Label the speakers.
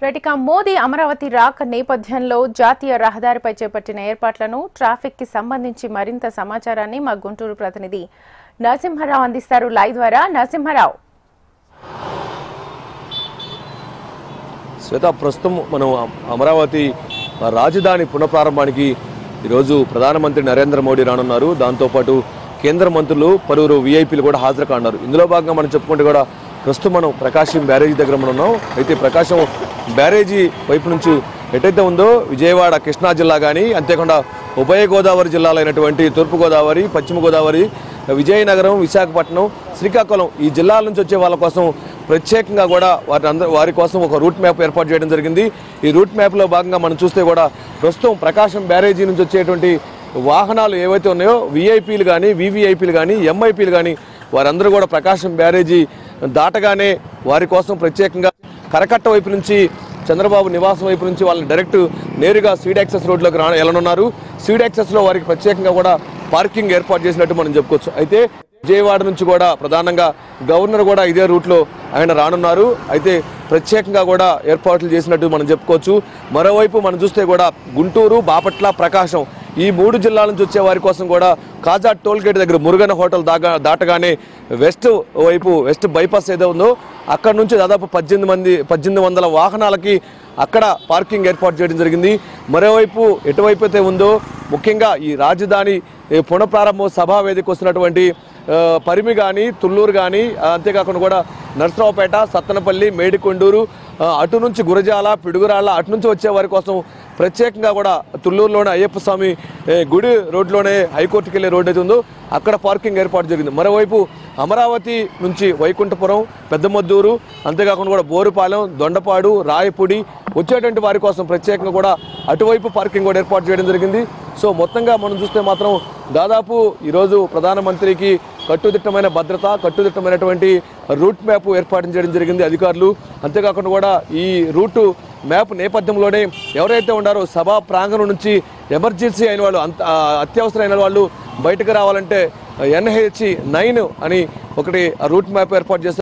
Speaker 1: Right Modi Amaravati రాక నేపథ్యంలో జాతీయ రహదారిపై చేపట్టిన ఏర్పాట్లను ట్రాఫిక్ కి సంబంధించి మరింత సమాచారాన్ని మా గుంటూరు ప్రతినిధి నరసింహారావు అందిస్తారు లైవ్ ద్వారా. నరసింహారావు,
Speaker 2: శ్వేత, ప్రస్తుతం మనం అమరావతి రాజధాని పునఃప్రారంభానికి ఈరోజు ప్రధానమంత్రి నరేంద్ర మోడీ రానున్నారు. దాంతోపాటు కేంద్ర మంత్రులు పలువురు వీఐపీలు కూడా హాజరు కానున్నారు. ఇందులో భాగంగా మనం చెప్పుకుంటే కూడా ప్రస్తుతం మనం ప్రకాశం బ్యారేజీ దగ్గర మనం ఉన్నాం. అయితే ప్రకాశం బ్యారేజీ వైపు నుంచి ఎటైతే ఉందో విజయవాడ, కృష్ణా జిల్లా కానీ, అంతేకాకుండా ఉభయ గోదావరి జిల్లాలైనటువంటి తూర్పుగోదావరి, పశ్చిమ గోదావరి, విజయనగరం, విశాఖపట్నం, శ్రీకాకుళం ఈ జిల్లాల నుంచి వచ్చే వాళ్ళ కోసం ప్రత్యేకంగా కూడా వారి కోసం ఒక రూట్ మ్యాప్ ఏర్పాటు చేయడం జరిగింది. ఈ రూట్ మ్యాప్లో భాగంగా మనం చూస్తే కూడా ప్రస్తుతం ప్రకాశం బ్యారేజీ నుంచి వచ్చేటువంటి వాహనాలు ఏవైతే ఉన్నాయో వీఐపీలు కానీ, వీవీఐపీలు కానీ, ఎంఐపీలు కానీ వారందరూ కూడా ప్రకాశం బ్యారేజీ దాటగానే వారి కోసం ప్రత్యేకంగా కరకట్ట వైపు నుంచి, చంద్రబాబు నివాసం వైపు నుంచి వాళ్ళని డైరెక్ట్ నేరుగా స్పీడ్ యాక్సెస్ రోడ్లోకి వెళ్ళనున్నారు. స్పీడ్ యాక్సెస్లో వారికి ప్రత్యేకంగా కూడా పార్కింగ్ ఏర్పాటు చేసినట్టు మనం చెప్పుకోవచ్చు. అయితే విజయవాడ నుంచి కూడా ప్రధానంగా గవర్నర్ కూడా ఇదే రూట్లో ఆయన రానున్నారు. అయితే ప్రత్యేకంగా కూడా ఏర్పాట్లు చేసినట్టు మనం చెప్పుకోవచ్చు. మరోవైపు మనం చూస్తే కూడా గుంటూరు, బాపట్ల, ప్రకాశం ఈ మూడు జిల్లాల నుంచి వచ్చే వారి కోసం కూడా కాజా టోల్ గేట్ దగ్గర మురుగన్ హోటల్ దాటగానే వెస్ట్ వైపు, వెస్ట్ బైపాస్ ఏదో ఉందో అక్కడ నుంచి దాదాపు 1800 వాహనాలకి అక్కడ పార్కింగ్ ఏర్పాటు చేయడం జరిగింది. మరోవైపు ఎటువైపు అయితే ఉందో ముఖ్యంగా ఈ రాజధాని పునఃప్రారంభ సభా వేదిక వస్తున్నటువంటి పరిమి కానీ, తుళ్ళూరు కానీ, అంతేకాకుండా కూడా నర్సరావుపేట, సత్తనపల్లి, మేడికొండూరు, అటు నుంచి గురజాల, పిడుగురాళ్ళ అటు నుంచి వచ్చే వారి కోసం ప్రత్యేకంగా కూడా తుళ్ళూరులోనే అయ్యప్ప స్వామి గుడి రోడ్లోనే హైకోర్టుకి వెళ్ళే రోడ్డు అయితే ఉందో అక్కడ పార్కింగ్ ఏర్పాటు జరిగింది. మరోవైపు అమరావతి నుంచి వైకుంఠపురం, పెద్దమద్దూరు, అంతేకాకుండా కూడా బోరుపాలెం, దొండపాడు, రాయపూడి వచ్చేటువంటి వారి కోసం ప్రత్యేకంగా కూడా అటువైపు పార్కింగ్ కూడా ఏర్పాటు చేయడం జరిగింది. సో మొత్తంగా మనం చూస్తే మాత్రం దాదాపు ఈరోజు ప్రధానమంత్రికి కట్టుదిట్టమైన భద్రత, కట్టుదిట్టమైనటువంటి రూట్ మ్యాప్ ఏర్పాటు చేయడం జరిగింది అధికారులు. అంతేకాకుండా కూడా ఈ రూటు మ్యాప్ నేపథ్యంలోనే ఎవరైతే ఉన్నారో సభా ప్రాంగణం నుంచి ఎమర్జెన్సీ అయిన వాళ్ళు, అత్యవసరమైన వాళ్ళు బయటకు రావాలంటే NH9 అని ఒకటి రూట్ మ్యాప్ ఏర్పాటు చేస్తారు.